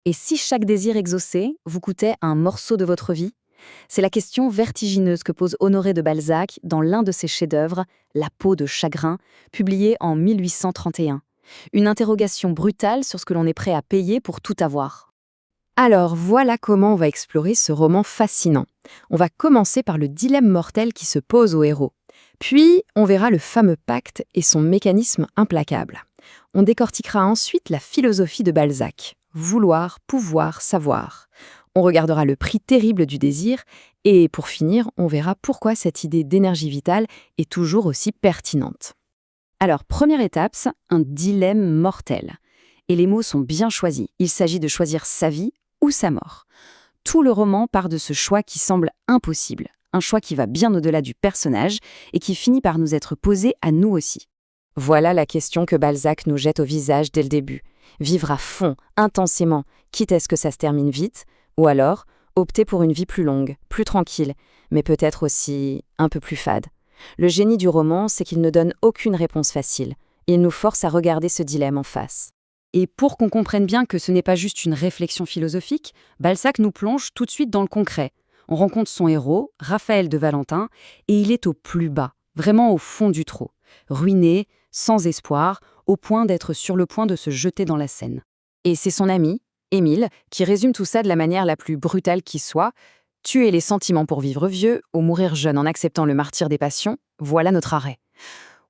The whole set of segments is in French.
Et si chaque désir exaucé vous coûtait un morceau de votre vie? C'est la question vertigineuse que pose Honoré de Balzac dans l'un de ses chefs-d'œuvre, La peau de chagrin, publié en 1831. Une interrogation brutale sur ce que l'on est prêt à payer pour tout avoir. Alors voilà comment on va explorer ce roman fascinant. On va commencer par le dilemme mortel qui se pose au héros. Puis on verra le fameux pacte et son mécanisme implacable. On décortiquera ensuite la philosophie de Balzac. Vouloir, pouvoir, savoir. On regardera le prix terrible du désir et pour finir, on verra pourquoi cette idée d'énergie vitale est toujours aussi pertinente. Alors, première étape, un dilemme mortel. Et les mots sont bien choisis. Il s'agit de choisir sa vie ou sa mort. Tout le roman part de ce choix qui semble impossible. Un choix qui va bien au-delà du personnage et qui finit par nous être posé à nous aussi. Voilà la question que Balzac nous jette au visage dès le début. Vivre à fond, intensément, quitte à ce que ça se termine vite, ou alors opter pour une vie plus longue, plus tranquille, mais peut-être aussi un peu plus fade. Le génie du roman, c'est qu'il ne donne aucune réponse facile. Il nous force à regarder ce dilemme en face. Et pour qu'on comprenne bien que ce n'est pas juste une réflexion philosophique, Balzac nous plonge tout de suite dans le concret. On rencontre son héros, Raphaël de Valentin, et il est au plus bas, vraiment au fond du trou, ruiné, sans espoir, au point d'être sur le point de se jeter dans la Seine. Et c'est son ami, Émile, qui résume tout ça de la manière la plus brutale qui soit. Tuer les sentiments pour vivre vieux, ou mourir jeune en acceptant le martyre des passions, voilà notre arrêt.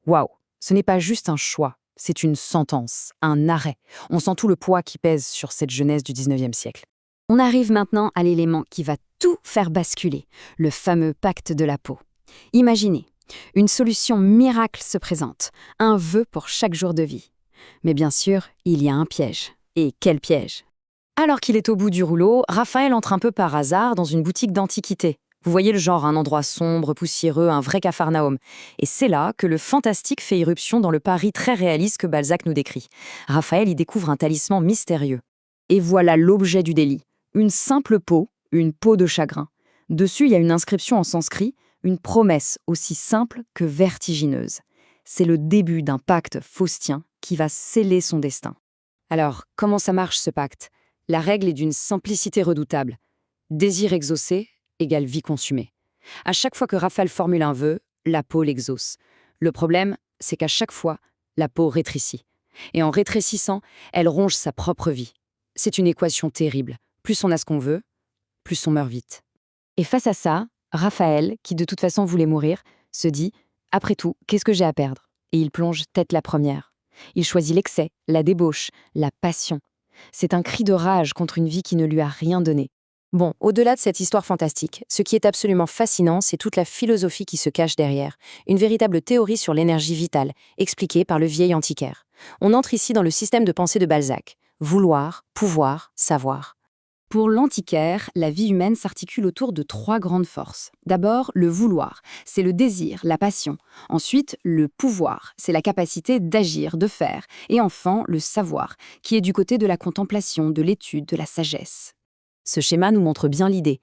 Waouh, ce n'est pas juste un choix, c'est une sentence, un arrêt. On sent tout le poids qui pèse sur cette jeunesse du 19e siècle. On arrive maintenant à l'élément qui va tout faire basculer, le fameux pacte de la peau. Imaginez, une solution miracle se présente, un vœu pour chaque jour de vie. Mais bien sûr, il y a un piège. Et quel piège? Alors qu'il est au bout du rouleau, Raphaël entre un peu par hasard dans une boutique d'antiquités. Vous voyez le genre, un endroit sombre, poussiéreux, un vrai capharnaüm. Et c'est là que le fantastique fait irruption dans le Paris très réaliste que Balzac nous décrit. Raphaël y découvre un talisman mystérieux. Et voilà l'objet du délit. Une simple peau, une peau de chagrin. Dessus, il y a une inscription en sanskrit, une promesse aussi simple que vertigineuse. C'est le début d'un pacte faustien qui va sceller son destin. Alors, comment ça marche ce pacte? La règle est d'une simplicité redoutable. Désir exaucé égale vie consumée. À chaque fois que Raphaël formule un vœu, la peau l'exauce. Le problème, c'est qu'à chaque fois, la peau rétrécit. Et en rétrécissant, elle ronge sa propre vie. C'est une équation terrible. Plus on a ce qu'on veut, plus on meurt vite. Et face à ça, Raphaël, qui de toute façon voulait mourir, se dit « Après tout, qu'est-ce que j'ai à perdre ?» Et il plonge tête la première. Il choisit l'excès, la débauche, la passion. C'est un cri de rage contre une vie qui ne lui a rien donné. Bon, au-delà de cette histoire fantastique, ce qui est absolument fascinant, c'est toute la philosophie qui se cache derrière. Une véritable théorie sur l'énergie vitale, expliquée par le vieil antiquaire. On entre ici dans le système de pensée de Balzac. Vouloir, pouvoir, savoir. Pour l'antiquaire, la vie humaine s'articule autour de 3 grandes forces. D'abord, le vouloir, c'est le désir, la passion. Ensuite, le pouvoir, c'est la capacité d'agir, de faire. Et enfin, le savoir, qui est du côté de la contemplation, de l'étude, de la sagesse. Ce schéma nous montre bien l'idée.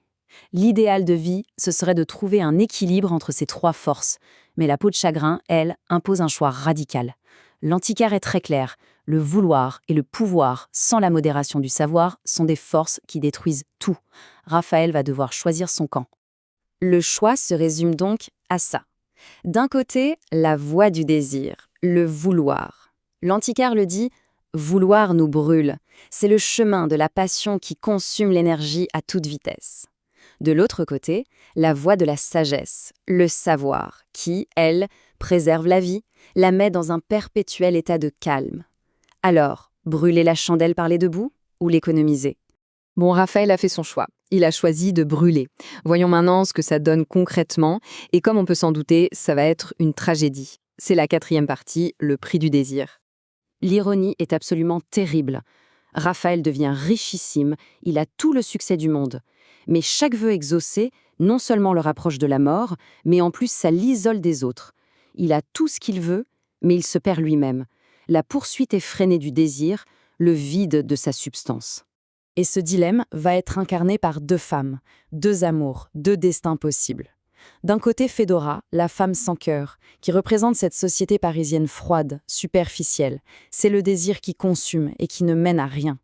L'idéal de vie, ce serait de trouver un équilibre entre ces 3 forces. Mais la peau de chagrin, elle, impose un choix radical. L'antiquaire est très clair. Le vouloir et le pouvoir, sans la modération du savoir, sont des forces qui détruisent tout. Raphaël va devoir choisir son camp. Le choix se résume donc à ça. D'un côté, la voie du désir, le vouloir. L'antiquaire le dit, vouloir nous brûle. C'est le chemin de la passion qui consume l'énergie à toute vitesse. De l'autre côté, la voie de la sagesse, le savoir, qui, elle, préserve la vie, la met dans un perpétuel état de calme. Alors, brûler la chandelle par les 2 bouts ou l'économiser? Bon, Raphaël a fait son choix. Il a choisi de brûler. Voyons maintenant ce que ça donne concrètement. Et comme on peut s'en douter, ça va être une tragédie. C'est la 4e partie, le prix du désir. L'ironie est absolument terrible. Raphaël devient richissime, il a tout le succès du monde. Mais chaque vœu exaucé, non seulement le rapproche de la mort, mais en plus ça l'isole des autres. Il a tout ce qu'il veut, mais il se perd lui-même. La poursuite effrénée du désir, le vide de sa substance. Et ce dilemme va être incarné par 2 femmes, 2 amours, 2 destins possibles. D'un côté, Fédora, la femme sans cœur, qui représente cette société parisienne froide, superficielle. C'est le désir qui consume et qui ne mène à rien.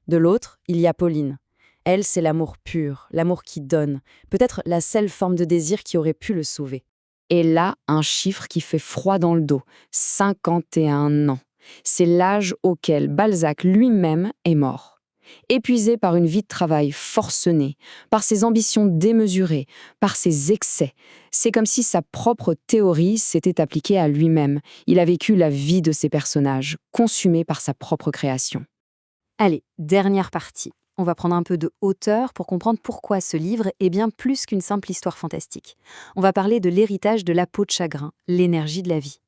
De l'autre, il y a Pauline. Elle, c'est l'amour pur, l'amour qui donne, peut-être la seule forme de désir qui aurait pu le sauver. Et là, un chiffre qui fait froid dans le dos, 51 ans. C'est l'âge auquel Balzac lui-même est mort. Épuisé par une vie de travail forcenée, par ses ambitions démesurées, par ses excès, c'est comme si sa propre théorie s'était appliquée à lui-même. Il a vécu la vie de ses personnages, consumé par sa propre création. Allez, dernière partie. On va prendre un peu de hauteur pour comprendre pourquoi ce livre est bien plus qu'une simple histoire fantastique. On va parler de l'héritage de la peau de chagrin, l'énergie de la vie.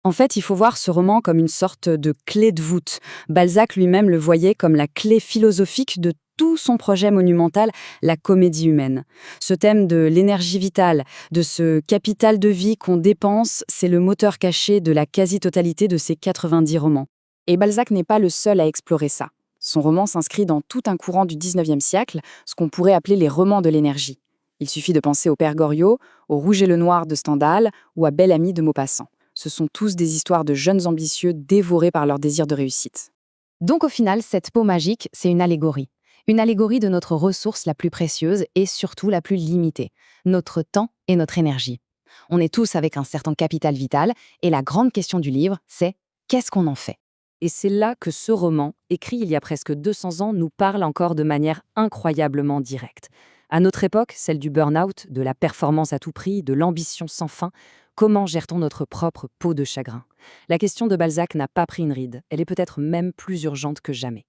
En fait, il faut voir ce roman comme une sorte de clé de voûte. Balzac lui-même le voyait comme la clé philosophique de tout son projet monumental, la comédie humaine. Ce thème de l'énergie vitale, de ce capital de vie qu'on dépense, c'est le moteur caché de la quasi-totalité de ses 90 romans. Et Balzac n'est pas le seul à explorer ça. Son roman s'inscrit dans tout un courant du XIXe siècle, ce qu'on pourrait appeler les romans de l'énergie. Il suffit de penser au Père Goriot, au Rouge et le Noir de Stendhal ou à Belle Amie de Maupassant. Ce sont tous des histoires de jeunes ambitieux dévorés par leur désir de réussite. Donc au final, cette peau magique, c'est une allégorie. Une allégorie de notre ressource la plus précieuse et surtout la plus limitée, notre temps et notre énergie. On est tous avec un certain capital vital et la grande question du livre, c'est qu'est-ce qu'on en fait? Et c'est là que ce roman, écrit il y a presque 200 ans, nous parle encore de manière incroyablement directe. À notre époque, celle du burn-out, de la performance à tout prix, de l'ambition sans fin, comment gère-t-on notre propre peau de chagrin? La question de Balzac n'a pas pris une ride, elle est peut-être même plus urgente que jamais.